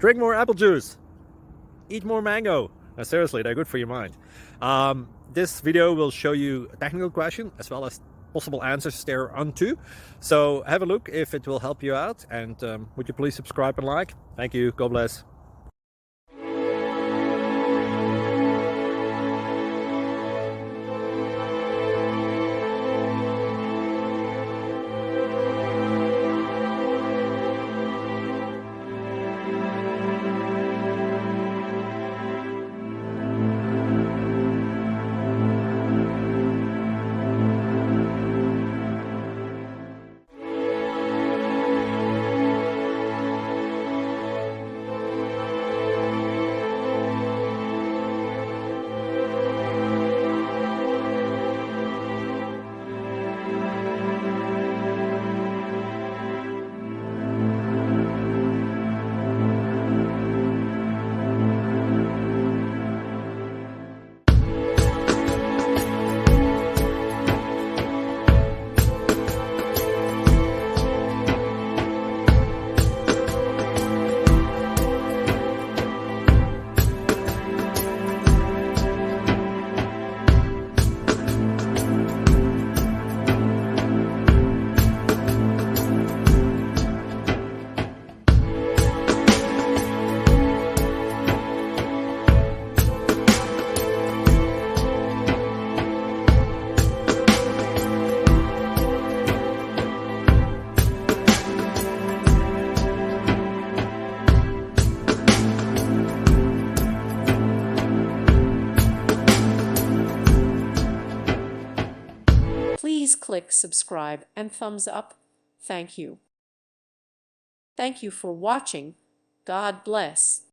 Drink more apple juice. Eat more mango. Seriously, they're good for your mind. This video will show you a technical question as well as possible answers thereunto. So have a look if it will help you out, and would you please subscribe and like? Thank you. God bless. Please click subscribe and thumbs up. Thank you. Thank you for watching. God bless.